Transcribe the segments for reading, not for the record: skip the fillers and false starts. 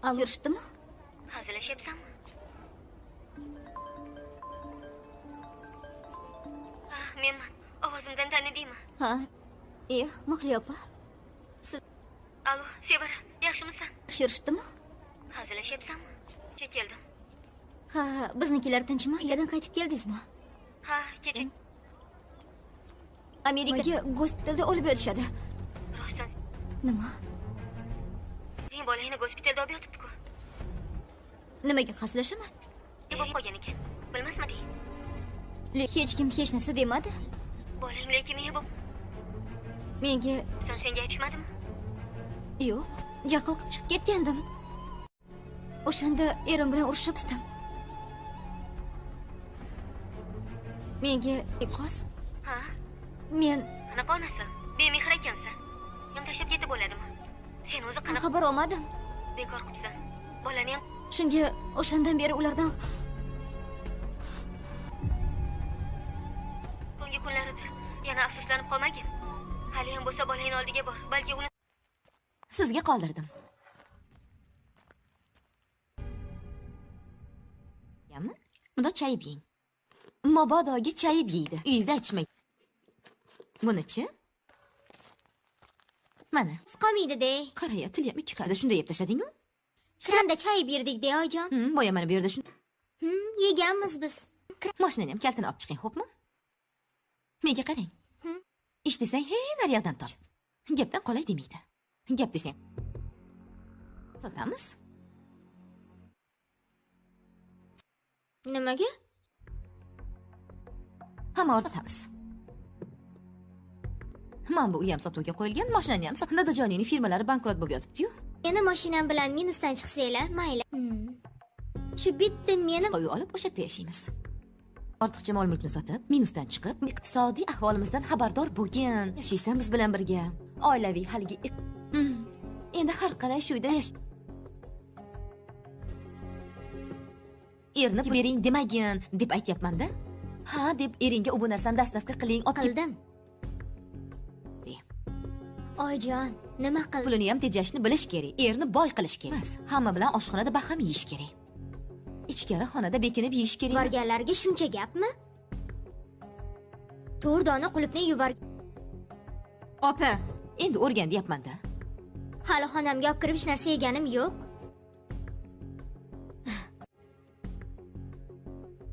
Ko'rishibdimi? Hazillashyapsanmi? Menman. Ovozimdan tanidingmi? Ha. Mahliyo opa. Alo, Sevara, yaxshimisan? Ko'rishibdimi? Hazillashyapsanmi? Keldim. Ha, biznikilar tinchmi? Yerdan qaytib keldingizmi? Ha, kecha. Amerikaga gospitalda olib berishadi. Rostdan. Nima? Men bolangni gospitalda olib yotibdi-ku. Nimaga qaslashaman? Bo'lib qolgan ekan. Bilmasmiding? Hech kim hech narsa demadi. Bolang lekin Menga senga aytishmadimi? yo'q, jahl qilib chiqib ketgandim. O'shanda erim bilan urushibdim. Menga ikos. Ha? Men Qanaqa onasi? Bemehr ekansan. Ham tashlab ketib bo'ladimi? Sen o'zi qanaqa xabar olmadim. bekor qilibsan? Bolani ham Shunga o'shandan beri ulardan so'nggi kunlaridir. Yana afsuslanib qolmagin. Hali ham bo'lsa bolangni oldiga bor. Balki uni Sizga qoldirdim. Yami? Bunda chayib yeng. Mobodoga chayib yeydi. Uyingizda aytishmang. Buni-chi? Mana. qolmaydi-de. Qaraya, til ham ikki qarada shunday yeb tashlading-ku? Shanda chayib berdik-de, oyijon. Boya mana bu yerda shunday. Yeganmiz biz. Mashinani ham kaltini olib chiqing, xo'pmi? Menga qarang. Ish desang, naryoqdan top. Gapdan qolay demaydi. Gap desang. Sotamiz. Nimaga? Hamma sotamiz. Mana bu uyam sotuvga qo'yilgan, mashinani ham sotib, Dadajonning firmalari bankrot bo'lib yotibdi-yu. Meni mashinam bilan minusdan chiqsanglar, mayli. Shu bitta meni Uy olib o'sha yerda yashaymiz. Ortiqcha mol-mulkni sotib, minusdan chiqib, iqtisodiy ahvolimizdan xabardor bo'lgin. Yashaysan biz bilan birga. Oilaviy haligi endi har qalay shu uyda Erni bering demagin deb aytyapman-da. Ha deb eringga u bu narsani dastavka qiling, olib qildim. Oyijon, nima qildim? Pulini ham tejashni bilish kerak. Erni boy qilish kerak. Hamma bilan oshxonada baham yeyish kerak. Ichkari xonada bekinib yeyish kerak. Borganlarga shuncha gapmi? To'rdoni qulupni yuvar. Opa, Endi o'rgan deyapman-da. hali xonamga olib kirib hech narsa yeganim yo'q.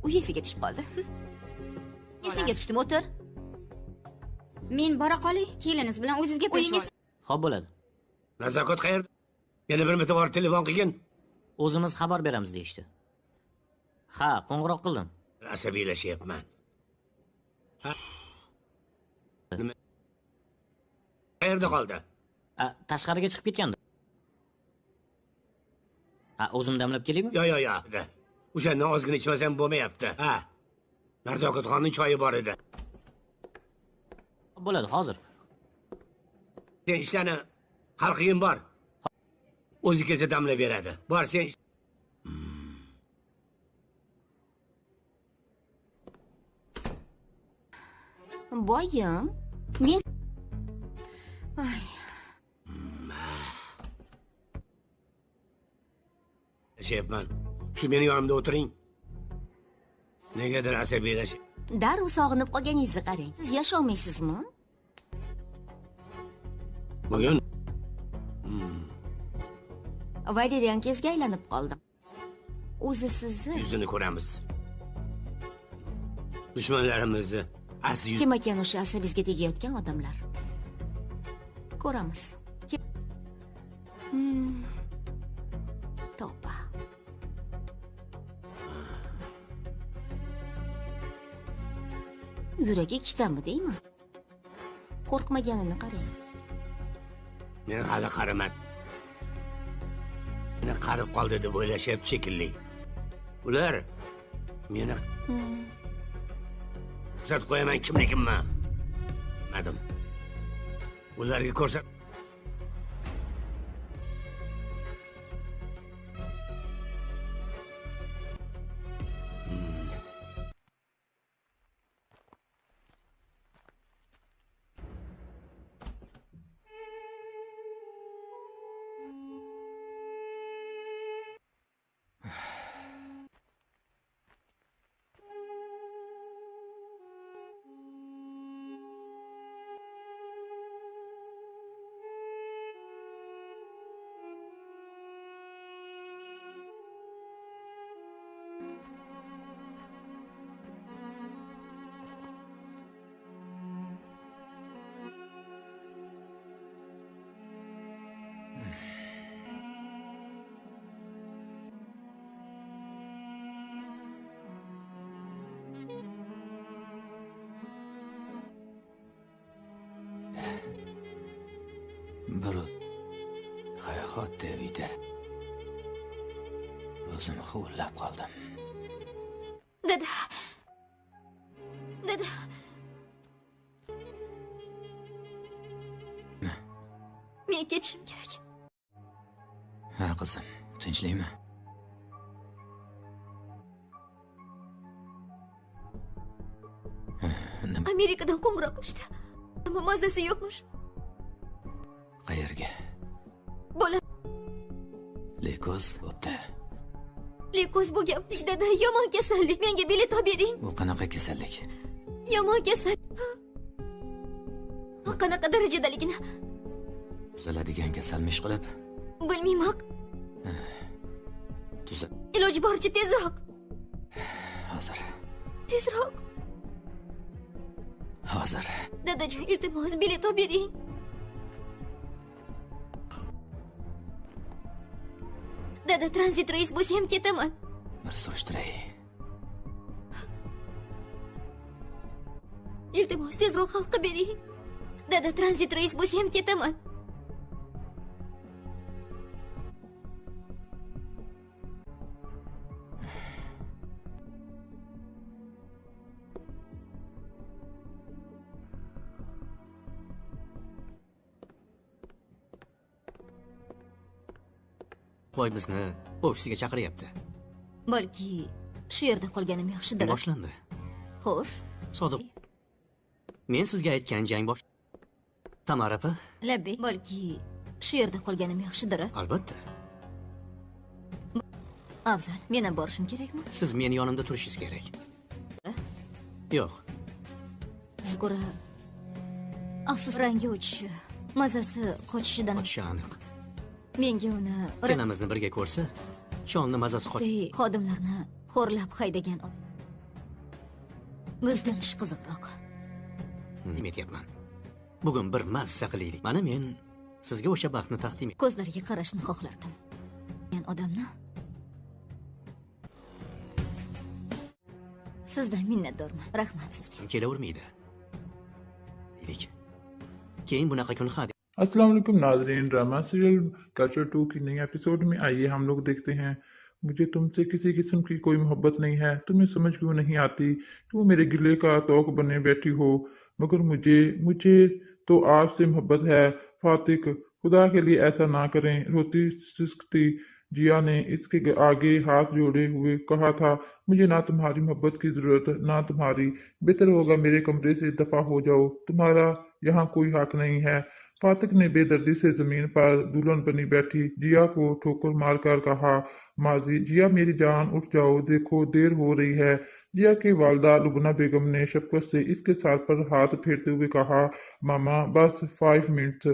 U esiga tushib qoldi. Esingga tushdimi, o'tir. Men bora qolay, keliniz bilan o'zingizga Uyingiz Xo'p bo'ladi. Nazokat qayerda? Yana bir marta borib telefon qilgin. O'zimiz xabar beramiz deyishdi. Ha, qo'ng'iroq qildim. Asabiylashyapman. Nima? Qayerda qoldi? Tashqariga chiqib ketgandi. O'zim damlab kelaymi? Yo. O'shandan ozgina ichmasam bo'lmayapti. Ha. Nazokatxonning choyi bor edi. Bo'ladi, hozir. Sen ishlarni hal qilgin bor. O'zi kelsa damlab beradi. Bor sen. Boyim, men Yashayapman. Shu meni yonimda o'tiring. Negadir asabiylash. darrov sog'inib qolganingizni qarang. Siz yasholmaysizmi? Bugun Valeriyankangizga aylanib qoldim. O'zi sizni yuzini ko'ramiz. Dushmanlarimizni asli kim ekan o'sha asabingizga tegayotgan odamlar? Ko'ramiz. Tavba. Yuragi ikkitami deymi? Qo'rqmaganini qarang. men hali qariman. Meni qarib qoldi deb o'ylashib shekilli. Ular meni ko'rsatib qo'yaman kimligimman. Madim. Ularga ko'rsat. katta uyda o'zimni huvillab qoldim. Dada. Dada. Men ketishim kerak. Ha qizim, tinchlikmi? Amerikadan qo'ng'iroq qilishdi. Ammo mazasi yo'qmish. Qayerga? Bolam Leykoz bo'pti. leykoz bo'lganmish dada. Yomon kasallik. Menga bilet olib bering. Bu qanaqa kasallik? Yomon kasallik. Qanaqa darajadaligini Tuzaladigan kasalmish qilib, bilmayman. tuzal. Iloji boricha tezroq. Hozir. Tezroq. Hozir. Dadajon, iltimos bilet olib bering. Dada, tranzit rais bo'lsa ham ketaman. Bir surishtiray. Iltimos tezroq hal qilib bering. Dada, tranzit rais bo'lsa ham ketaman. Voy bizni ofisiga chaqiryapti. Balki shu yerda qolganim yaxshidir. Boshlandi. Xo'sh. Sodiq, men sizga aytgan jang bosh. Tamara opa, Labbi, balki shu yerda qolganim yaxshidir. albatta. Afzal, men ham borishim kerakmi? Siz meni yonimda turishingiz kerak. Yo'q, Ko'ra, afsus rangi o'chishi, mazasi qochishidan qochishi aniq. menga uni Ikkalamizni birga ko'rsa, shonni mazasi xodimlarni xo'rlab haydagan bizdan ish qiziqroq. Nima aytyapman? Bugun bir mazza qilaylik. Mana men sizga o'sha baxtni taqdim Ko'zlariga qarashni xohlardim. Men odamni sizdan minnatdorman. Rahmat sizga. kelavermaydi. Ilik. Keyin bunaqa kun ha अस्सलाम वालेकुम नाजरीन। Drama serial culture 2 की नई episode में आइए हम लोग देखते हैं। मुझे तुमसे किसी किस्म की कोई मोहब्बत नहीं है, तुम्हें समझ क्यों नहीं आती, तुम मेरे गिले का तोक बने बैठी हो, मगर मुझे मुझे तो आपसे मोहब्बत है फातिक, खुदा के लिए ऐसा ना करें। रोती सिसकती जिया ने इसके आगे हाथ जोड़े हुए कहा था, मुझे ना तुम्हारी मोहब्बत की जरूरत ना तुम्हारी, बेहतर होगा मेरे कमरे से दफा हो जाओ, तुम्हारा यहाँ कोई हक नहीं है। फातिक ने बेदर्दी से जमीन पर दुल्हन बनी बैठी जिया को ठोकर मारकर कहा, माजी जिया मेरी जान उठ जाओ, देखो देर हो रही है। जिया की वालदा लुबना बेगम ने शफकत से इसके सर पर हाथ फेरते हुए कहा, मामा बस 5 मिनट्स,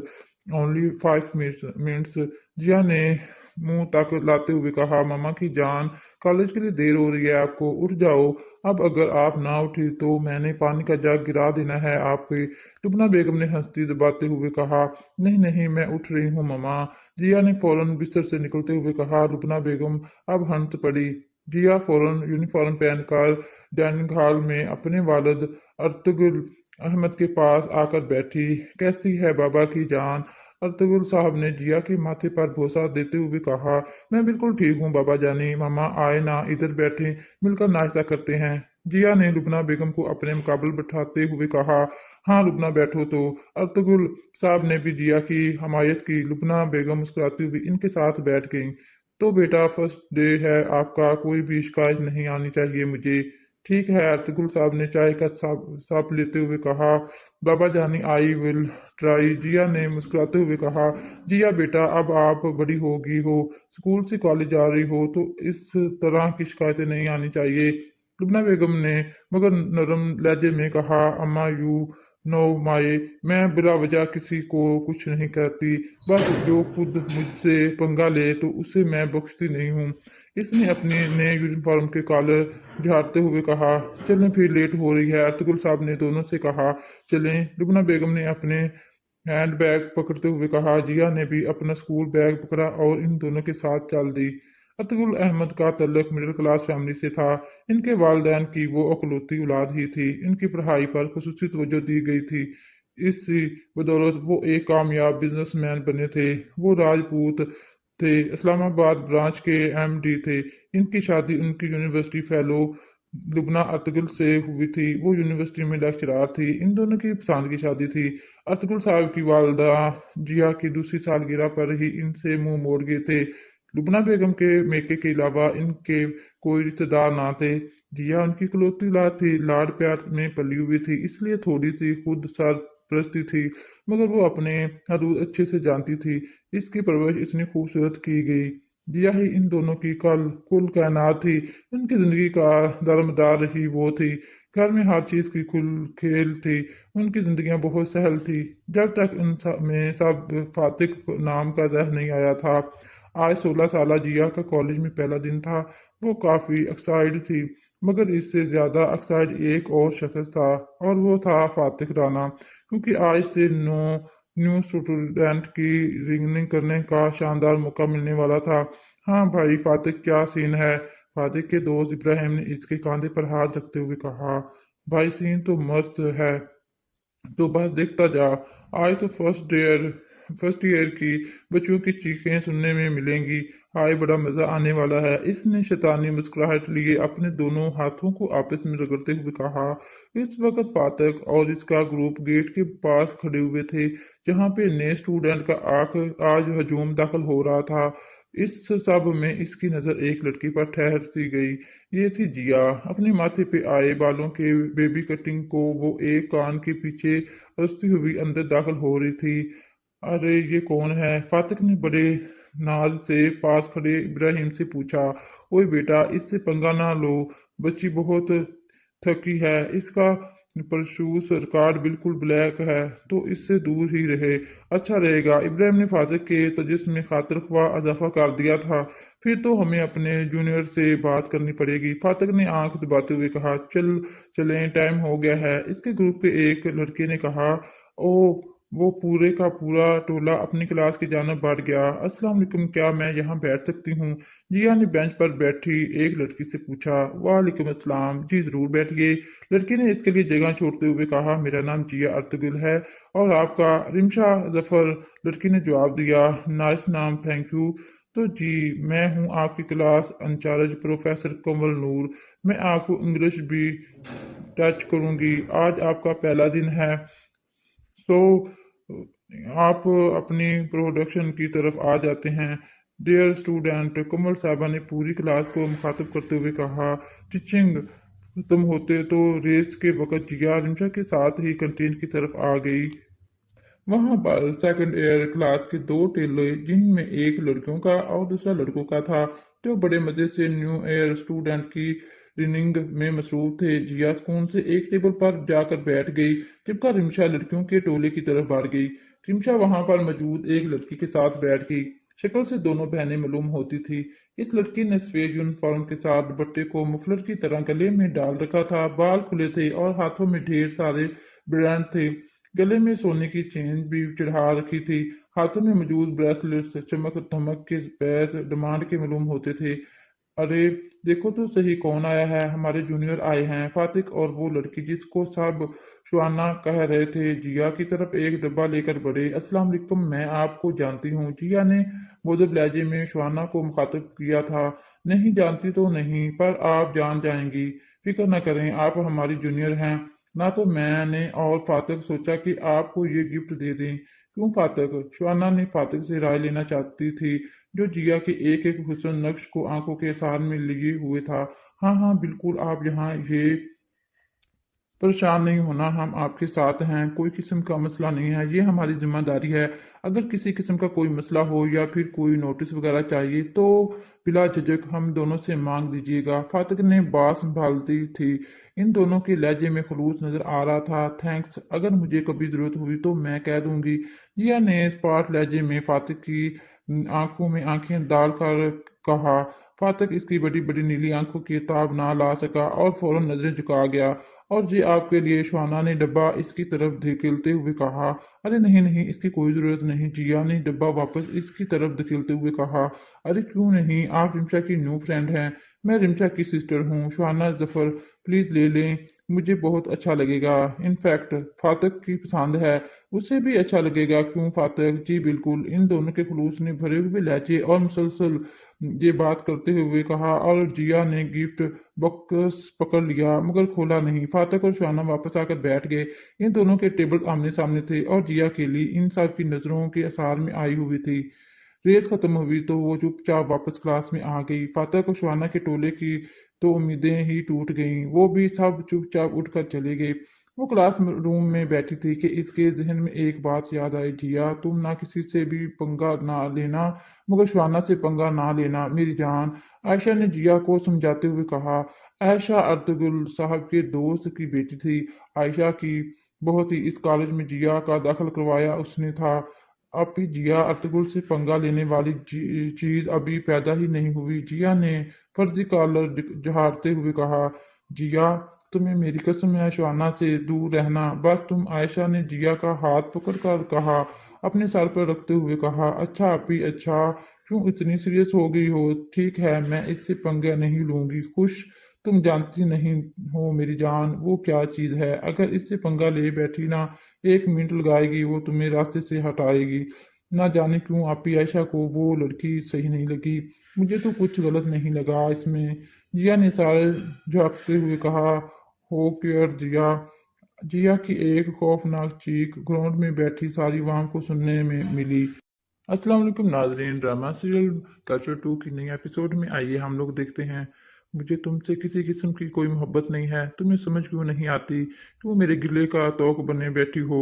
ओनली 5 मिनट्स। जिया ने मुंह तक लाते हुए कहा, मामा की जान कॉलेज के लिए देर हो रही है, आपको उठ जाओ। अब अगर आप ना उठी तो मैंने पानी का जग गिरा देना है आप पे। लुबना बेगम ने हंसती दबाते हुए कहा, नहीं नहीं मैं उठ रही हूँ मामा। जिया ने फौरन बिस्तर से निकलते हुए कहा। लुबना बेगम अब हंस पड़ी। जिया फौरन यूनिफॉर्म पहनकर डाइनिंग हॉल में अपने वालिद अर्तुगरुल अहमद के पास आकर बैठी। कैसी है बाबा की जान? अर्तुगरुल साहब ने जिया के माथे पर भरोसा देते हुए कहा, मैं बिल्कुल ठीक हूँ बाबा जानी। मामा आए ना, इधर बैठे मिलकर नाश्ता करते हैं। जिया ने लुबना बेगम को अपने मुकाबले बैठाते हुए कहा, हाँ लुबना बैठो। तो अर्तुगरुल साहब ने भी जिया की हमायत की। लुबना बेगम मुस्कुराती हुई इनके साथ बैठ गईं। तो बेटा फर्स्ट डे है आपका, कोई भी शिकायत नहीं आनी चाहिए मुझे। ठीक है। अर्तुगरुल साहब ने चाय का साप लेते हुए कहा, बाबा जानी आई विल ट्राई। जिया ने मुस्कुराते हुए कहा, जिया बेटा अब आप बड़ी होगी हो, स्कूल से कॉलेज जा रही हो, तो इस तरह की शिकायतें नहीं आनी चाहिए। लुबना बेगम ने मगर नरम लहजे में कहा, अम्मा यू नो माए, मैं बिला वजह किसी को कुछ नहीं कहती, बस जो खुद मुझसे पंगा ले तो उसे मैं बख्शती नहीं हूँ। इसने अपने नए यूनिफॉर्म के कॉलर झाड़ते हुए कहा, चलें फिर लेट हो रही है। अर्तुगरुल साहब ने दोनों से कहा, चलें। लुबना बेगम ने अपने हैंड बैग पकड़ते हुए कहा। जिया ने भी अपना स्कूल बैग पकड़ा और इन दोनों के साथ चल दी। अर्तुगरुल अहमद का तल्लुक मिडिल क्लास फैमिली से था। इनके वालिदैन की वो अकलौती औलाद ही थी। इनकी पढ़ाई पर खुसूसी तवज्जो दी गई थी। इसी बदौलत वो एक कामयाब बिजनेसमैन बने थे। वो राजपूत थे, इस्लामाबाद ब्रांच के एमडी थे। इनकी शादी उनकी यूनिवर्सिटी फेलो लुबना अर्तुगरुल से हुई थी। वो यूनिवर्सिटी में लेक्चरार थी। इन दोनों की पसंद की शादी थी। अर्तुगरुल साहब की वालदा जिया की दूसरी सालगिरह पर ही इनसे मुंह मोड़ गए थे। लुबना बेगम के मेके के अलावा इनके कोई रिश्तेदार ना थे। जिया उनकी इकलौती औलाद थी, लाड प्यार में पली हुई थी, इसलिए थोड़ी सी खुद सरपरस्ती थी, मगर वो अपने हदूद अच्छे से जानती थी। इसकी परवरिश इतनी खूबसूरत की गई। जिया ही इन दोनों की कुल कायनात थी। उनकी जिंदगी का दारोमदार ही वो थी। घर में हर चीज की खुल खेल थी। उनकी जिंदगियां बहुत सहल थी जब तक में सब फातिक नाम का जहर नहीं आया था। आज 16 साल जिया का कॉलेज में पहला दिन था। वो काफी एक्साइड थी, मगर इससे ज्यादा एक्साइड एक और शख्स था, और वो था फातिक राना, क्योंकि आज से न्यू स्टूडेंट की रिंगनिंग करने का शानदार मौका मिलने वाला था। हाँ भाई फातिक, क्या सीन है? फातिक के दोस्त इब्राहिम ने इसके कांधे पर हाथ रखते हुए कहा। भाई सीन तो मस्त है, तो बस देखता जा। आज तो फर्स्ट ईयर की बच्चों की चीखें सुनने में मिलेंगी। हाय बड़ा मजा आने वाला है। इसने शैतानी मुस्कुराहट लिए अपने दोनों हाथों को आपस में रगड़ते हुए कहा। इस वक्त फातक और इसका ग्रुप गेट के पास खड़े हुए थे, जहां पे नए स्टूडेंट का आज हजूम दाखिल हो रहा था। इस सब में इसकी नजर एक लड़की पर ठहर सी गई। ये थी जिया। अपने माथे पे आए बालों के बेबी कटिंग को वो एक कान के पीछे रसती हुई अंदर दाखिल हो रही थी। अरे ये कौन है? फातिक ने बड़े नाज से पास खड़े इब्राहिम से पूछा। ओए बेटा, इससे पंगा ना लो, बच्ची बहुत थकी है। इसका परशूस रिकॉर्ड बिल्कुल ब्लैक है, तो इससे दूर ही रहे, अच्छा रहेगा। इब्राहिम ने फातिक के तजस्सुस में खातिर ख्वाह इजाफा कर दिया था। फिर तो हमें अपने जूनियर से बात करनी पड़ेगी। फातिक ने आंख दबाते हुए कहा। चलें, टाइम हो गया है। इसके ग्रुप के एक लड़के ने कहा। ओ, वो पूरे का पूरा टोला अपनी क्लास की जानब बढ़ गया। अस्सलाम वालेकुम, क्या मैं यहाँ बैठ सकती हूँ? जिया ने बेंच पर बैठी एक लड़की से पूछा। वालेकुम अस्सलाम, जी जरूर बैठिए, लड़की ने इसके लिए जगह छोड़ते हुए कहा। मेरा नाम जिया अर्तुगरुल है, और आपका? रिमशा जफर, लड़की ने जवाब दिया। नाइस नाम, थैंक यू। तो जी, मैं हूँ आपकी क्लास इंचार्ज प्रोफेसर कमल नूर। मैं आपको इंग्लिश भी टच करूँगी। आज आपका पहला दिन है, तो आप अपनी प्रोडक्शन की तरफ आ जाते हैं। डियर स्टूडेंट, कमल साहबा ने पूरी क्लास को मुखातिब करते हुए कहा। टीचिंग खत्म होते तो रेस के वक्त जिया रिमशा के साथ ही कैंटीन की तरफ आ गई। वहां पर सेकंड ईयर क्लास के दो टेले, जिनमें एक लड़कियों का और दूसरा लड़कों का था, जो बड़े मजे से न्यू ईयर स्टूडेंट की रिनिंग में मसरूफ थे। जिया सुकून से एक टेबल पर जाकर बैठ गई, जबकि रिमशा लड़कियों के टोले की तरफ बढ़ गई। रिमशा वहां पर मौजूद एक लड़की के साथ बैठ गई। शक्ल से दोनों बहनें मालूम होती थी। इस लड़की ने सफेद यूनिफॉर्म के साथ दुपट्टे को मफलर की तरह गले में डाल रखा था। बाल खुले थे और हाथों में ढेर सारे ब्रांड थे। गले में सोने की चेन भी चढ़ा रखी थी। हाथों में मौजूद ब्रेसलेट्स चमक धमक के बैस डिमांड के मालूम होते थे। अरे देखो तो सही, कौन आया है? हमारे जूनियर आए हैं, फातिक और वो लड़की जिसको सब शुआना कह रहे थे। जिया की तरफ एक डब्बा लेकर बढ़े। अस्सलाम वालेकुम, मैं आपको जानती हूँ। जिया ने मुदब लहजे में शुआना को मुखातिब किया था। नहीं जानती तो नहीं, पर आप जान जाएंगी, फिक्र न करें, आप हमारी जूनियर हैं ना। तो मैंने और फातिक सोचा कि आपको ये गिफ्ट दे दें। क्यों फातिक? शुआना ने फातिक से राय लेना चाहती थी, जो जिया के एक एक हुस्न नक्श को आंखों के साथ में लिए हुए था। हाँ हाँ बिल्कुल, आप यहाँ ये परेशान नहीं होना, हम आपके साथ हैं। कोई किस्म का मसला नहीं है, ये हमारी जिम्मेदारी है। अगर किसी किस्म का कोई मसला हो या फिर कोई नोटिस वगैरह चाहिए तो बिला झिझक हम दोनों से मांग दीजिएगा। फातिक ने बात संभालती थी। इन दोनों के लहजे में खलूस नजर आ रहा था। थैंक्स, अगर मुझे कभी जरूरत हुई तो मैं कह दूंगी। जिया ने स्पाट लहजे में फातिक की आंखों में आंखें डालकर कहा। फातिक इसकी बड़ी बड़ी नीली आंखों की ताब ना ला सका और फौरन नजरें झुका गया। और जी आपके लिए, शुआना ने डब्बा इसकी तरफ धकेलते हुए कहा। अरे नहीं नहीं, इसकी कोई जरूरत नहीं। जिया ने डब्बा वापस इसकी तरफ धकेलते हुए कहा। अरे क्यों नहीं, आप रिमशा की न्यू फ्रेंड हैं। मैं रिमशा की सिस्टर हूँ, सुहाना जफर, प्लीज ले लें, मुझे बहुत अच्छा लगेगा। इनफैक्ट फातक की पसंद है, उसे भी अच्छा लगेगा। क्यों फातक? जी बिल्कुल। इन दोनों के खलूस ने भरे हुए लहजे और मुसलसल ये बात करते हुए कहा, और जिया ने गिफ्ट बॉक्स पकड़ लिया मगर खोला नहीं। फातक और सुहाना वापस आकर बैठ गए। इन दोनों के टेबल आमने सामने थे और जिया के लिए इन सब की नजरों के असर में आई हुई थी। रेस खत्म हुई तो वो चुपचाप वापस क्लास में आ गई। फातक और सुहाना के टोले की तो उम्मीदें ही टूट गईं। वो भी सब चुपचाप उठकर चले गए। वो क्लास रूम में बैठी थी कि इसके जहन में एक बात याद आई, जिया तुम ना किसी से भी पंगा ना लेना, मगर सुहाना से पंगा ना लेना मेरी जान। आयशा ने जिया को समझाते हुए कहा। आयशा अर्तुगरुल साहब के दोस्त की बेटी थी। आयशा की बहुत ही इस कॉलेज में जिया का दाखिल करवाया उसने था। अभी जिया अर्तुगरुल से पंगा लेने वाली चीज अभी पैदा ही नहीं हुई। जिया ने फर्जी कॉलर झाड़ते हुए कहा, जिया तुम्हें मेरी कसम है सुहाना से दूर रहना बस। तुम आयशा ने जिया का हाथ पकड़कर कहा, अपने सर पर रखते हुए कहा, अच्छा अभी अच्छा, क्यों इतनी सीरियस हो गई हो? ठीक है मैं इससे पंगा नहीं लूंगी। खुश? तुम जानती नहीं हो मेरी जान वो क्या चीज है। अगर इससे पंगा ले बैठी ना, 1 मिनट लगाएगी वो तुम्हें रास्ते से हटाएगी। ना जाने क्यों आपी आयशा को वो लड़की सही नहीं लगी। मुझे तो कुछ गलत नहीं लगा इसमें। जिया ने सारे झांकते हुए कहा, हो केयर जिया। जिया की एक खौफनाक चीख ग्राउंड में बैठी सारी वाम को सुनने में मिली। अस्सलाम वालेकुम नाजरीन, ड्रामा सीरियल कल्चर 2 की नई एपिसोड में आइए हम लोग देखते हैं। मुझे तुमसे किसी किस्म की कोई मोहब्बत नहीं है, तुम्हें समझ क्यों नहीं आती? तुम मेरे गिले का तोक बने बैठी हो,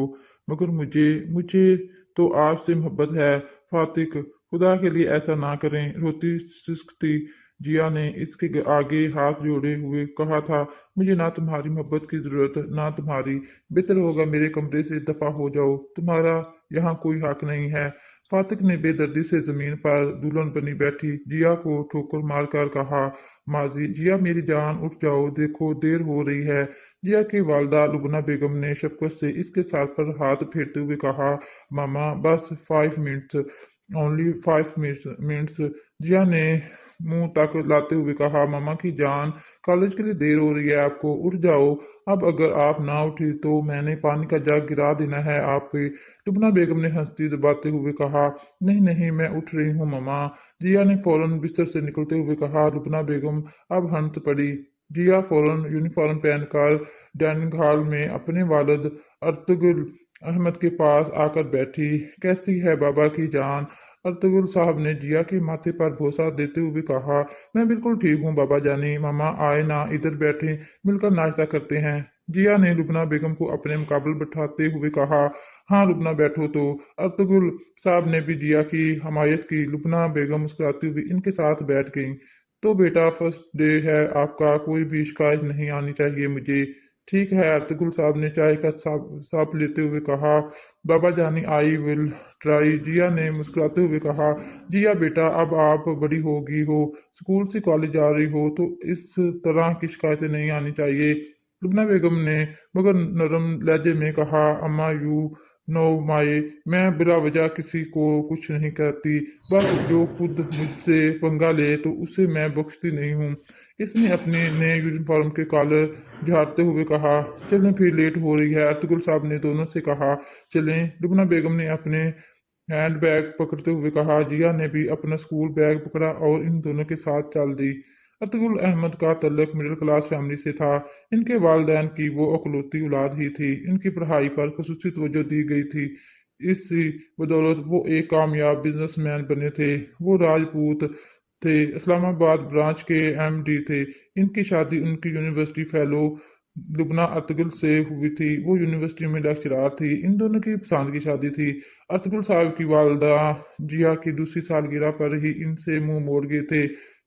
मगर मुझे मुझे तो आपसे मोहब्बत है। फातिक खुदा के लिए ऐसा ना करें, रोती सिसकती जिया ने इसके आगे हाथ जोड़े हुए कहा था, मुझे ना तुम्हारी मोहब्बत की जरूरत ना तुम्हारी। बेहतर होगा मेरे कमरे से दफा हो जाओ, तुम्हारा यहाँ कोई हक नहीं है। फातिक ने बेदर्दी से जमीन पर दुल्हन बनी बैठी जिया को ठोकर मारकर कहा, माजी जिया मेरी जान उठ जाओ, देखो देर हो रही है। जिया की वालदा लुबना बेगम ने शफकत से इसके सर पर हाथ फेरते हुए कहा, मामा बस 5 मिनट्स, ओनली 5 मिनट्स। जिया ने मुंह तक लाते हुए कहा, मामा की जान कॉलेज के लिए देर हो रही है, आपको उठ जाओ। अब अगर आप ना उठी तो मैंने पानी का जग गिरा देना है आप पे। लुबना बेगम ने हंसती दबाते हुए कहा, नहीं नहीं मैं उठ रही हूँ मामा। जिया ने फौरन बिस्तर से निकलते हुए कहा। लुबना बेगम अब हंस पड़ी। जिया फौरन यूनिफॉर्म पहनकर डाइनिंग हॉल में अपने वालिद अर्तुगरुल अहमद के पास आकर बैठी। कैसी है बाबा की जान? अर्तुगरुल साहब ने जिया के माथे पर भरोसा देते हुए कहा, मैं बिल्कुल ठीक हूँ बाबा जानी। मामा आए ना, इधर बैठे मिलकर नाश्ता करते हैं। जिया ने लुबना बेगम को अपने मुकाबले बैठाते हुए कहा, हाँ लुबना बैठो तो। अर्तुगरुल साहब ने भी जिया की हमायत की। लुबना बेगम मुस्कुराती हुई इनके साथ बैठ गई। तो बेटा फर्स्ट डे है आपका, कोई भी शिकायत नहीं आनी चाहिए मुझे। ठीक है, अर्तुगरुल साहब ने चाय का साप लेते हुए कहा, बाबा जानी आई विल ट्राई। जिया ने मुस्कुराते हुए कहा, जिया बेटा अब आप बड़ी हो गई हो, स्कूल से कॉलेज जा रही हो, तो इस तरह की शिकायतें नहीं आनी चाहिए। लुबना बेगम ने मगर नरम लहजे में कहा, अम्मा यू नो माई, मैं बिला वजह किसी को कुछ नहीं कहती, बस जो खुद मुझसे पंगा ले तो उसे मैं बख्शती नहीं हूँ। इसने अपने नए यूनिफॉर्म के कॉलर झाड़ते हुए कहा, चलें फिर लेट हो रही है। अर्तुगरुल साहब ने दोनों से कहा, चलें। लुबना बेगम ने अपने हैंड बैग पकड़ते हुए कहा। जिया ने भी अपना स्कूल बैग पकड़ा और इन दोनों के साथ चल दी। अर्तुगरुल अहमद का तल्लुक मिडिल क्लास फैमिली से था। इनके वालिदैन की वो अकलौती औलाद ही थी। इनकी पढ़ाई पर खसूसी तवज्जो दी गई थी। इसी बदौलत वो एक कामयाब बिजनेसमैन बने थे। वो राजपूत थे, इस्लामाबाद ब्रांच के एमडी थे। इनकी शादी उनकी यूनिवर्सिटी फेलो लुबना अर्तुगरुल से हुई थी। वो यूनिवर्सिटी में लेक्चरार थी। इन दोनों की पसंद की शादी थी। अर्तुगरुल साहब की वालदा जिया की दूसरी सालगिरह पर ही इनसे मुंह मोड़ गए थे।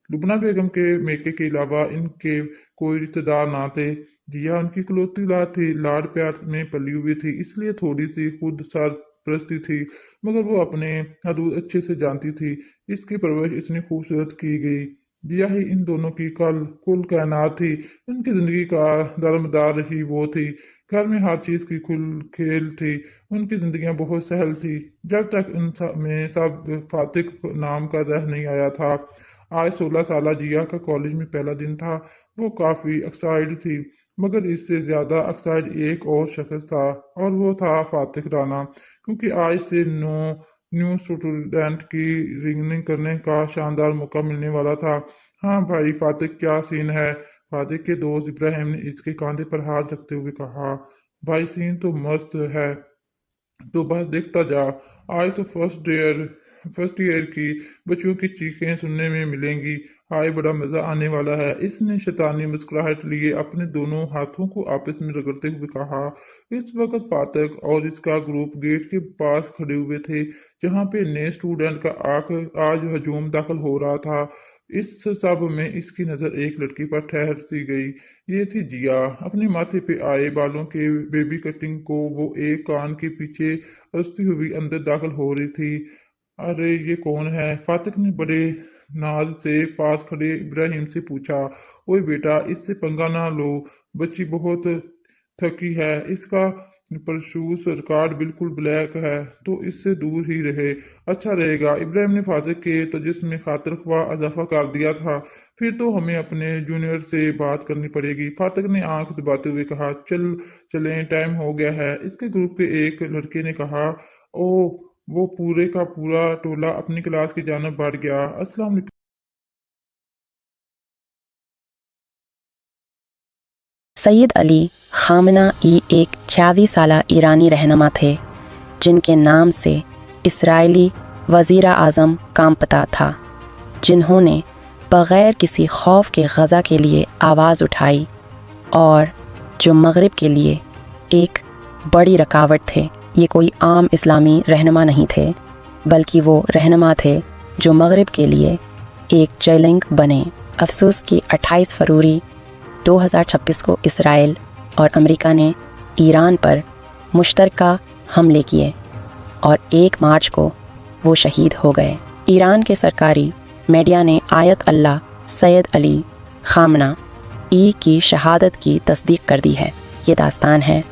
लुबना बेगम के मेके के अलावा इनके कोई रिश्तेदार ना थे। जिया उनकी इकलौती औलाद थी, लाड प्यार में पली हुई थी, इसलिए थोड़ी सी खुद सरपरस्ती थी, मगर वो अपने हदूद अच्छे से जानती थी। इसकी परवरिश इतनी खूबसूरत की गई। जिया ही इन दोनों की कुल कायनात थी। उनकी जिंदगी का दारोमदार ही वो थी। घर में हर चीज की खुल खेल थी। उनकी जिंदगियां बहुत सहल थी जब तक उन में सब फातिक नाम का रह नहीं आया था। आज 16 साल जिया का कॉलेज में पहला दिन था। वो काफ़ी एक्साइटेड थी, मगर इससे ज़्यादा एक्साइटेड एक और शख्स था, और वो था फातिक राना, क्योंकि आज से न्यू स्टूडेंट की रिंगनिंग करने का शानदार मौका मिलने वाला था। हाँ भाई फातिक, क्या सीन है? फातिक के दोस्त इब्राहिम ने इसके कांधे पर हाथ रखते हुए कहा। भाई सीन तो मस्त है, तो बस देखता जा। आज तो फर्स्ट ईयर की बच्चों की चीखें सुनने में मिलेंगी। आज बड़ा मजा आने वाला है। इसने शैतानी मुस्कुराहट लिए अपने दोनों हाथों को आपस में रगड़ते हुए कहा। इस वक्त फातिक और इसका ग्रुप गेट के पास खड़े हुए थे, जहां पे नए स्टूडेंट का आज हजूम दाखिल हो रहा था। इस सब में इसकी नज़र एक लड़की पर ठहर सी गई। ये थी जिया। अपने माथे पे आए बालों के बेबी कटिंग को वो एक कान के पीछे हंसती हुई अंदर दाखिल हो रही थी। अरे ये कौन है? फातिक ने बड़े नाज से पास खड़े इब्राहिम से पूछा। ओए बेटा, इससे पंगा ना लो, बच्ची बहुत थकी है। इसका परशूज रिकॉर्ड बिल्कुल ब्लैक है, तो इससे दूर ही रहे, अच्छा रहेगा। इब्राहिम ने फातिक के तजस्सुस में खातिर ख्वाह इजाफा कर दिया था। फिर तो हमें अपने जूनियर से बात करनी पड़ेगी। फातिक ने आंख दबाते हुए कहा। चलें, टाइम हो गया है। इसके ग्रुप के एक लड़के ने कहा। ओ, वो पूरे का पूरा टोला अपनी क्लास की जानब बढ़ गया। अस्सलाम वालेकुम। सैयद अली खामना-ई एक 26 साला ईरानी रहनुमा थे, जिनके नाम से इसराइली वज़ीर आज़म कांपता था, जिन्होंने बग़ैर किसी खौफ के गज़ा के लिए आवाज़ उठाई और जो मग़रिब के लिए एक बड़ी रुकावट थे। ये कोई आम इस्लामी रहनुमा नहीं थे, बल्कि वो रहनुमा थे जो मग़रिब के लिए एक चैलेंज बने। अफसोस कि 28 फरवरी 2026 को इसराइल और अमेरिका ने ईरान पर मुश्तरका हमले किए और 1 मार्च को वो शहीद हो गए। ईरान के सरकारी मीडिया ने आयत अल्लाह सैयद अली खामना-ई की शहादत की तस्दीक कर दी है। ये दास्तान है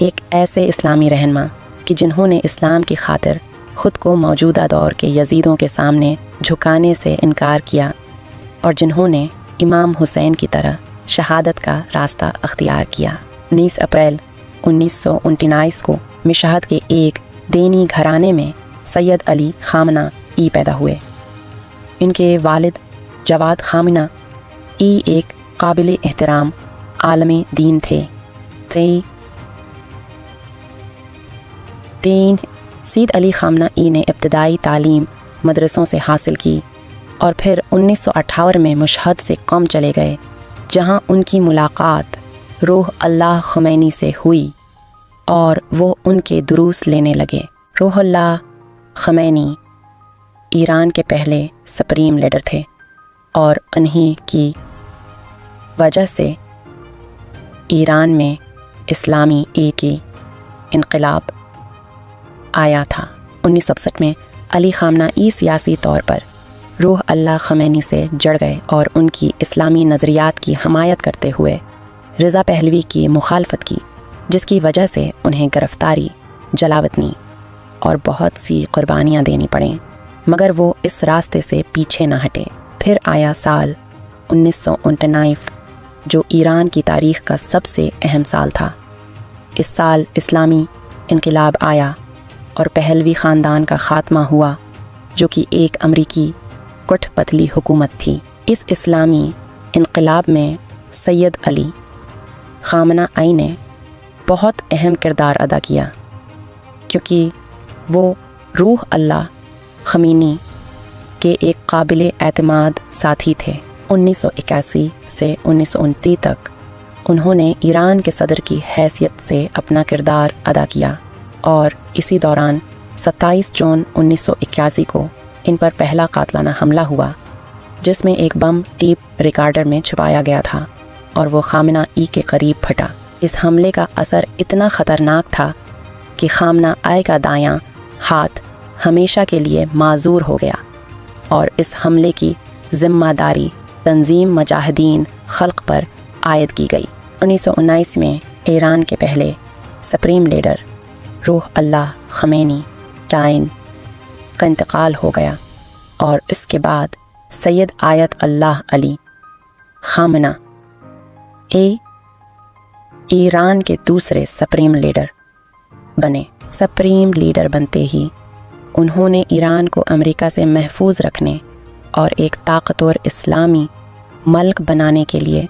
एक ऐसे इस्लामी रहनुमा कि जिन्होंने इस्लाम की खातिर ख़ुद को मौजूदा दौर के यजीदों के सामने झुकाने से इनकार किया और जिन्होंने इमाम हुसैन की तरह शहादत का रास्ता अख्तियार किया। 19 अप्रैल 1919 को मशहद के एक दीनी घराने में सैयद अली खामना-ई पैदा हुए। इनके वालिद जवाद खामना-ई एक काबिल एहतराम आलमी दीन थे। सैयद अली खामना-ई ने इब्तदाई तालीम मदरसों से हासिल की और फिर 1958 में मशहद से कौम चले गए, जहां उनकी मुलाकात रूह अल्लाह ख़ुमैनी से हुई और वो उनके दुरूस लेने लगे। रूहुल्लाह ख़ुमैनी ईरान के पहले सुप्रीम लीडर थे और उन्हीं की वजह से ईरान में इस्लामी एक इनकलाब आया था। 1961 में अली खामना-ई सियासी तौर पर रूह अल्लाह ख़ुमैनी से जड़ गए और उनकी इस्लामी नज़रियात की हमायत करते हुए रज़ा पहलवी की मुखालफत की, जिसकी वजह से उन्हें गिरफ़्तारी, जलावतनी और बहुत सी कुर्बानियाँ देनी पड़ें, मगर वो इस रास्ते से पीछे न हटे। फिर आया साल 1919, जो ईरान की तारीख़ का सबसे अहम साल था। इस साल इस्लामी इनकलाब आया और पहलवी ख़ानदान का ख़ात्मा हुआ, जो कि एक अमरीकी कठपुतली हुकूमत थी। इस इस्लामी इनकलाब में सैयद अली खामना-ई ने बहुत अहम किरदार अदा किया, क्योंकि वो रूह अल्लाह ख़ुमैनी के एक काबिल एतमाद साथी थे। 1981 से 1929 तक उन्होंने ईरान के सदर की हैसियत से अपना किरदार अदा किया और इसी दौरान 27 जून 1981 को इन पर पहला कातलाना हमला हुआ, जिसमें एक बम टेप रिकॉर्डर में छुपाया गया था और वो खामना-ई के करीब फटा। इस हमले का असर इतना ख़तरनाक था कि खामना-ई का दायां हाथ हमेशा के लिए माजूर हो गया और इस हमले की ज़िम्मेदारी तंजीम मुजाहिदीन खल्क पर आयद की गई। 1919 में ईरान के पहले सुप्रीम लीडर रूह अल्लाह ख़ुमैनी टाइन का इंतकाल हो गया और इसके बाद सैयद आयत अल्लाह अली खामना ईरान के दूसरे सुप्रीम लीडर बने। सुप्रीम लीडर बनते ही उन्होंने ईरान को अमेरिका से महफूज रखने और एक ताकतवर इस्लामी मल्क बनाने के लिए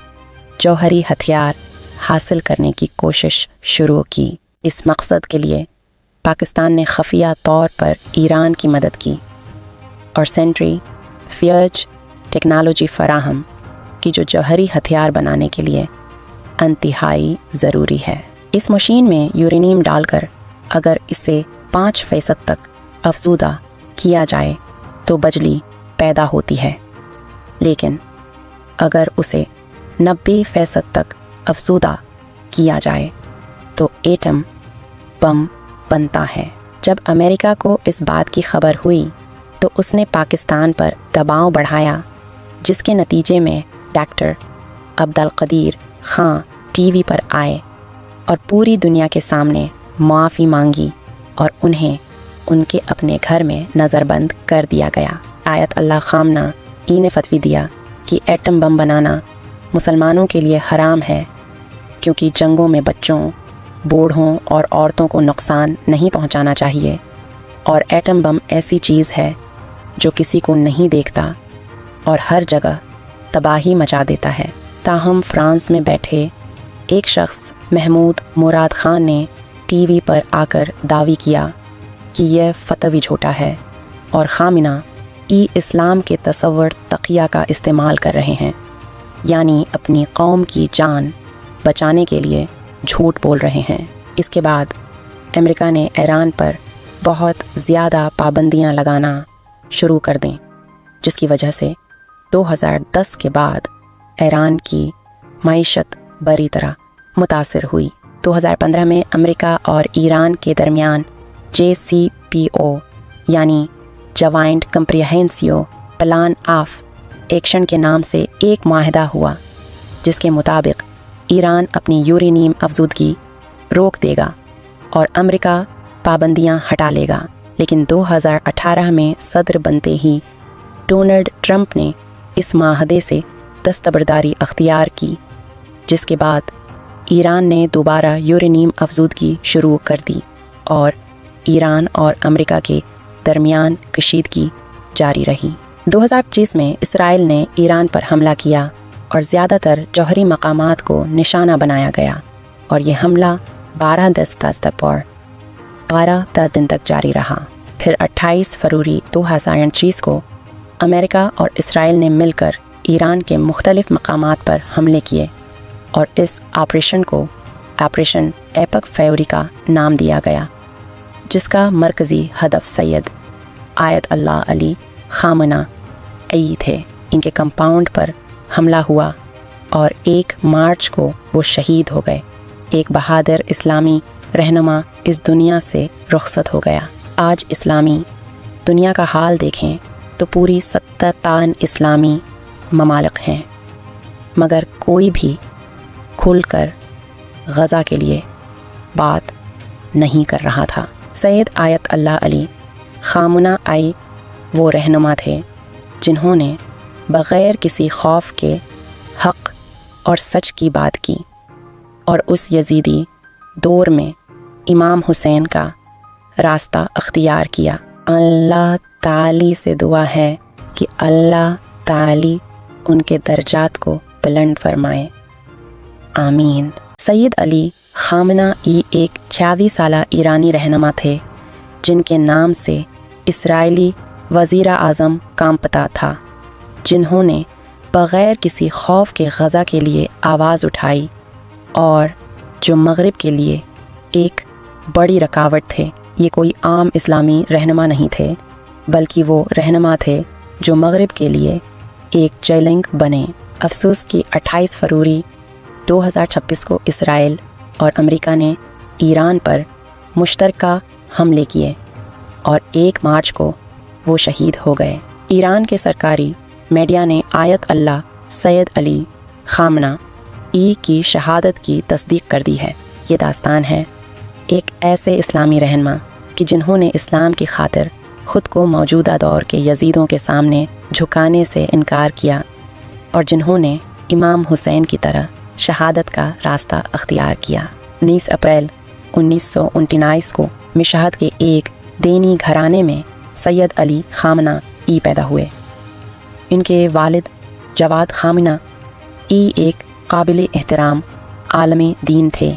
जौहरी हथियार हासिल करने की कोशिश शुरू की। इस मकसद के लिए पाकिस्तान ने खफिया तौर पर ईरान की मदद की और सेंट्रीफ्यूज टेक्नोलॉजी फराहम की जो जौहरी हथियार बनाने के लिए इंतहाई ज़रूरी है। इस मशीन में यूरेनियम डालकर अगर इसे 5% तक अफजूदा किया जाए तो बिजली पैदा होती है, लेकिन अगर उसे 90% तक अफजूदा किया जाए तो एटम बम बनता है। जब अमेरिका को इस बात की खबर हुई तो उसने पाकिस्तान पर दबाव बढ़ाया, जिसके नतीजे में डॉक्टर अब्दुल कदीर खां टीवी पर आए और पूरी दुनिया के सामने माफ़ी मांगी और उन्हें उनके अपने घर में नज़रबंद कर दिया गया। आयत अल्लाह खामना ई ने फतवी दिया कि एटम बम बनाना मुसलमानों के लिए हराम है, क्योंकि जंगों में बच्चों, बूढ़ों और औरतों को नुकसान नहीं पहुंचाना चाहिए और एटम बम ऐसी चीज़ है जो किसी को नहीं देखता और हर जगह तबाही मचा देता है। ताहम फ्रांस में बैठे एक शख्स महमूद मुराद खान ने टीवी पर आकर दावी किया कि यह फतवी झूठा है और खामिना इस्लाम के तसव्वुर तकिया का इस्तेमाल कर रहे हैं, यानी अपनी कौम की जान बचाने के लिए झूठ बोल रहे हैं। इसके बाद अमेरिका ने ईरान पर बहुत ज़्यादा पाबंदियां लगाना शुरू कर दें, जिसकी वजह से 2010 के बाद ईरान की मईशत बुरी तरह मुतासिर हुई। 2015 में अमेरिका और ईरान के दरमियान JCPO यानी joint comprehensive plan of action के नाम से एक माहिदा हुआ, जिसके मुताबिक ईरान अपनी यूरेनियम अफजूदगी रोक देगा और अमेरिका पाबंदियां हटा लेगा। लेकिन 2018 में सदर बनते ही डोनाल्ड ट्रंप ने इस माहदे से दस्तबरदारी अख्तियार की, जिसके बाद ईरान ने दोबारा यूरेनियम अफजूदगी शुरू कर दी और ईरान और अमेरिका के दरमियान कशीदगी जारी रही। 2025 में इसराइल ने ईरान पर हमला किया और ज़्यादातर जौहरी मकामात को निशाना बनाया गया और ये हमला 12 दस्तक और 12 दिन तक जारी रहा। फिर 28 फरवरी 2023 को अमेरिका और इसराइल ने मिलकर ईरान के मुख्तलिफ मकामात पर हमले किए और इस ऑपरेशन को ऑपरेशन एपक फेवरी का नाम दिया गया, जिसका मरकज़ी हदफ सैयद आयत अल्लाह अली खामना ई थे। इनके कंपाउंड पर हमला हुआ और 1 मार्च को वो शहीद हो गए। एक बहादुर इस्लामी रहनुमा इस दुनिया से रुखसत हो गया। आज इस्लामी दुनिया का हाल देखें तो पूरी 77 इस्लामी ममालिक हैं, मगर कोई भी खुलकर गज़ा के लिए बात नहीं कर रहा था। सैयद आयत अल्लाह अली खामना आई वो रहनुमा थे जिन्होंने बग़ैर किसी खौफ के हक़ और सच की बात की और उस यजीदी दौर में इमाम हुसैन का रास्ता अख्तियार किया। अल्लाह ताली से दुआ है कि अल्लाह ताली उनके दर्जात को बुलंद फरमाए, आमीन। सैयद अली खामना ई एक 26 साला ईरानी रहनुमा थे जिनके नाम से इसराइली वज़ीर आज़म कांपता था, जिन्होंने बग़ैर किसी खौफ के गज़ा के लिए आवाज़ उठाई और जो मग़रिब के लिए एक बड़ी रुकावट थे। ये कोई आम इस्लामी रहनुमा नहीं थे, बल्कि वो रहनुमा थे जो मग़रिब के लिए एक चैलेंज बने। अफसोस कि 28 फरवरी 2026 को इसराइल और अमेरिका ने ईरान पर मुश्तरका हमले किए और 1 मार्च को वो शहीद हो गए। ईरान के सरकारी मीडिया ने आयत अल्लाह सैयद अली खामना ई की शहादत की तस्दीक कर दी है। ये दास्तान है एक ऐसे इस्लामी रहनुमा कि जिन्होंने इस्लाम की खातिर خود کو موجودہ دور کے یزیدوں کے سامنے جھکانے سے انکار کیا اور جنہوں نے امام حسین کی طرح شہادت کا راستہ اختیار کیا۔ 19 اپریل 1929 کو مشہد کے ایک دینی گھرانے میں سید علی خامنہ ای پیدا ہوئے۔ ان کے والد جواد خامنہ ای ایک قابل احترام عالم دین تھے۔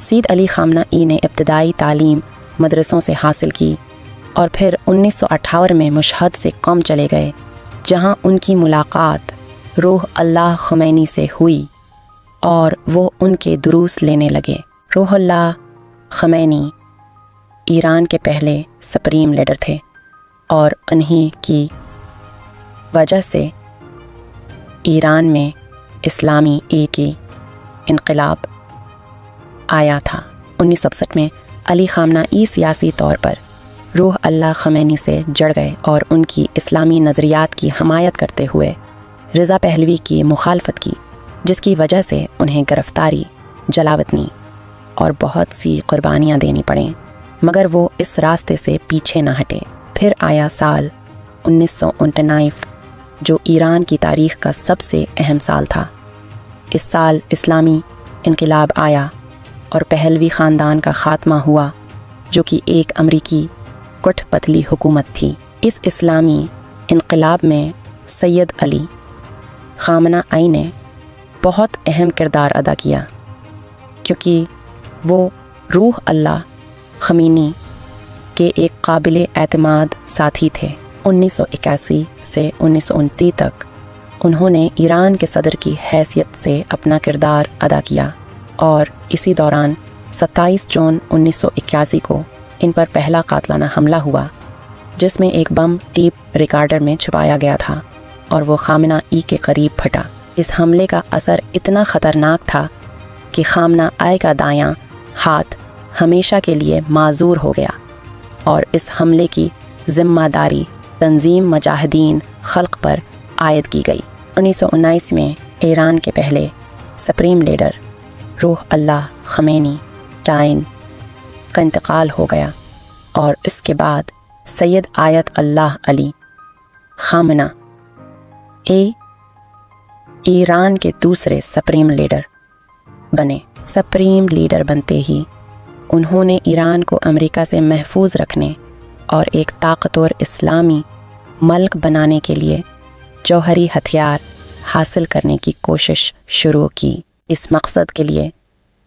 سید علی خامنہ ای نے ابتدائی تعلیم مدرسوں سے حاصل کی اور پھر 1958 میں مشہد سے قم چلے گئے، جہاں ان کی ملاقات روح اللہ خمینی سے ہوئی اور وہ ان کے دروس لینے لگے۔ روح اللہ خمینی ایران کے پہلے سپریم لیڈر تھے اور انہی کی وجہ سے ایران میں اسلامی ایک انقلاب آیا تھا۔ 1961 میں علی خامنہ ای سیاسی طور پر روح اللہ خمینی سے جڑ گئے اور ان کی اسلامی نظریات کی حمایت کرتے ہوئے رضا پہلوی کی مخالفت کی، جس کی وجہ سے انہیں گرفتاری، جلاوطنی اور بہت سی قربانیاں دینی پڑیں، مگر وہ اس راستے سے پیچھے نہ ہٹے۔ پھر آیا سال 1929 جو ایران کی تاریخ کا سب سے اہم سال تھا۔ اس سال اسلامی انقلاب آیا اور پہلوی خاندان کا خاتمہ ہوا، جو کہ ایک امریکی کٹ پتلی حکومت تھی۔ اس اسلامی انقلاب میں سید علی خامنہ ای نے بہت اہم کردار ادا کیا، کیونکہ وہ روح اللہ خمینی کے ایک قابل اعتماد ساتھی تھے۔ 1981 سے 1929 تک انہوں نے ایران کے صدر کی حیثیت سے اپنا کردار ادا کیا اور اسی دوران 27 جون 1981 کو ان پر پہلا قاتلانہ حملہ ہوا، جس میں ایک بم ٹیپ ریکارڈر میں چھپایا گیا تھا اور وہ خامنہ ای کے قریب پھٹا۔ اس حملے کا اثر اتنا خطرناک تھا کہ خامنہ ای کا دایاں ہاتھ ہمیشہ کے لیے معذور ہو گیا اور اس حملے کی ذمہ داری تنظیم مجاہدین خلق پر عائد کی گئی۔ 1919 میں ایران کے پہلے سپریم لیڈر روح اللہ خمینی ٹائن کا انتقال ہو گیا اور اس کے بعد سید آیت اللہ علی خامنہ ایران کے دوسرے سپریم لیڈر بنے۔ سپریم لیڈر بنتے ہی انہوں نے ایران کو امریکہ سے محفوظ رکھنے اور ایک طاقتور اسلامی ملک بنانے کے لیے جوہری ہتھیار حاصل کرنے کی کوشش شروع کی۔ اس مقصد کے لیے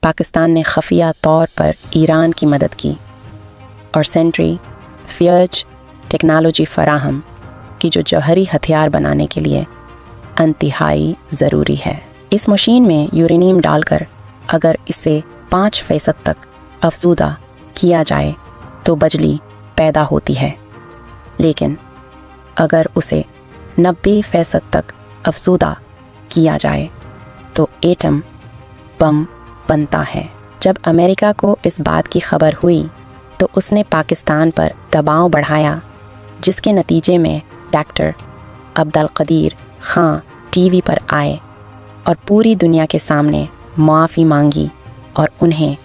پاکستان نے خفیہ طور پر ایران کی مدد کی اور سینٹری فیوج ٹیکنالوجی فراہم کی، جو جوہری ہتھیار بنانے کے لیے انتہائی ضروری ہے۔ اس مشین میں یورینیم ڈال کر اگر اسے 5% تک افزودہ کیا جائے تو بجلی پیدا ہوتی ہے، لیکن اگر اسے 90% تک افزودہ کیا جائے تو ایٹم بم بنتا ہے۔ جب امریکہ کو اس بات کی خبر ہوئی تو اس نے پاکستان پر دباؤ بڑھایا، جس کے نتیجے میں doctor Abdul Qadeer Khan TV پر آئے اور پوری دنیا کے سامنے معافی مانگی اور انہیں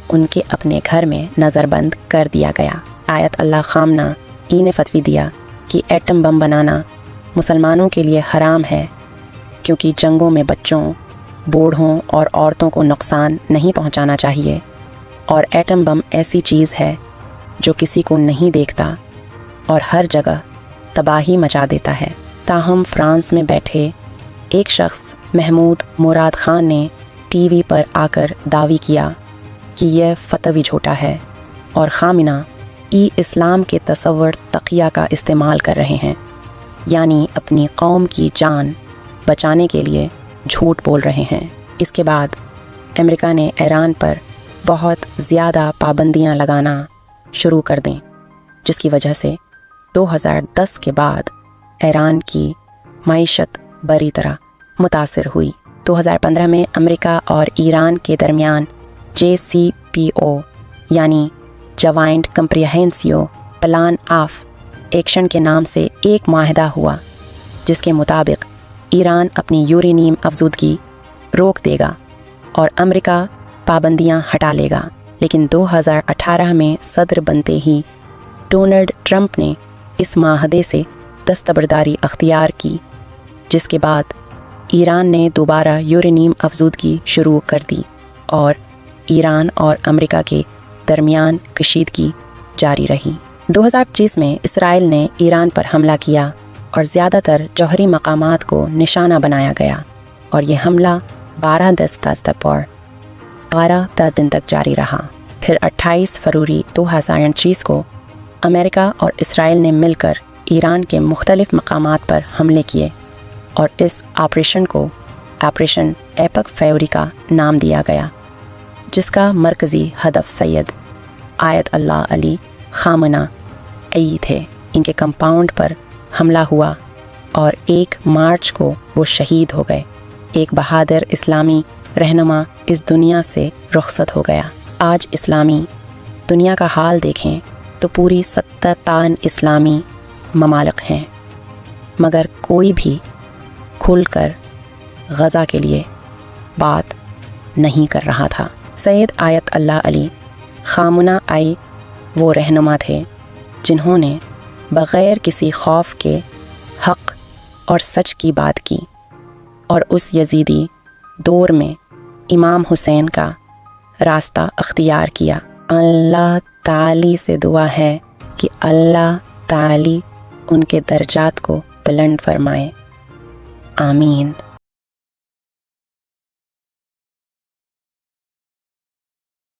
ان کے اپنے گھر میں نظر بند کر دیا گیا۔ آیت اللہ خامنہ ای نے فتوی دیا کہ ایٹم بم بنانا مسلمانوں کے لیے حرام ہے، کیونکہ جنگوں میں بچوں، بوڑھوں اور عورتوں کو نقصان نہیں پہنچانا چاہیے، اور ایٹم بم ایسی چیز ہے جو کسی کو نہیں دیکھتا اور ہر جگہ تباہی مچا دیتا ہے۔ تاہم فرانس میں بیٹھے ایک شخص محمود مراد خان نے ٹی وی پر آ کر دعوی کیا کہ یہ فتوی جھوٹا ہے اور خامنہ ای اسلام کے تصور تقیہ کا استعمال کر رہے ہیں، یعنی اپنی قوم کی جان بچانے کے لیے جھوٹ بول رہے ہیں۔ اس کے بعد امریکہ نے ایران پر بہت زیادہ پابندیاں لگانا شروع کر دیں، جس کی وجہ سے 2010 کے بعد ایران کی معیشت بری طرح متاثر ہوئی۔ 2015 میں امریکہ اور ایران کے درمیان JCPO یعنی جوائنٹ کمپریہنسیو پلان آف ایکشن کے نام سے ایک معاہدہ ہوا، جس کے مطابق ایران اپنی یورینیم افزودگی روک دے گا اور امریکہ پابندیاں ہٹا لے گا۔ लेकिन 2018 में सदर बनते ही डोनाल्ड ट्रंप ने इस माहदे से दस्तबरदारी अख्तियार की, जिसके बाद ईरान ने दोबारा यूरेनियम अफजूदगी शुरू कर दी और ईरान और अमेरिका के दरमियान कशीदगी जारी रही। 2025 में इसराइल ने ईरान पर हमला किया और ज़्यादातर जौहरी मकामात को निशाना बनाया गया और ये हमला 12 दस्तक और 12 दिन तक जारी रहा। फिर 28 फरवरी 2025 को अमेरिका और इसराइल ने मिलकर ईरान के मुख्तलिफ मकामात पर हमले किए और इस ऑपरेशन को ऑपरेशन एपक फेवरी का नाम दिया गया, जिसका मरकज़ी हदफ सैयद आयत अल्लाह अली खामनाई थे। इनके कंपाउंड पर हमला हुआ और 1 मार्च को वो शहीद हो गए। एक बहादुर इस्लामी रहनुमा इस दुनिया से रुखसत हो गया। आज इस्लामी दुनिया का हाल देखें तो पूरी 17 इस्लामी ममालिक हैं, मगर कोई भी खुलकर गज़ा के लिए बात नहीं कर रहा था। सैयद आयत अल्लाह अली खामनाई वो रहनुमा थे जिन्होंने बग़ैर किसी खौफ के हक़ और सच की बात की और उस यजीदी दौर में इमाम हुसैन का रास्ता अख्तियार किया। अल्लाह ताली से दुआ है कि अल्लाह ताली उनके दर्जात को बुलंद फरमाए। आमीन।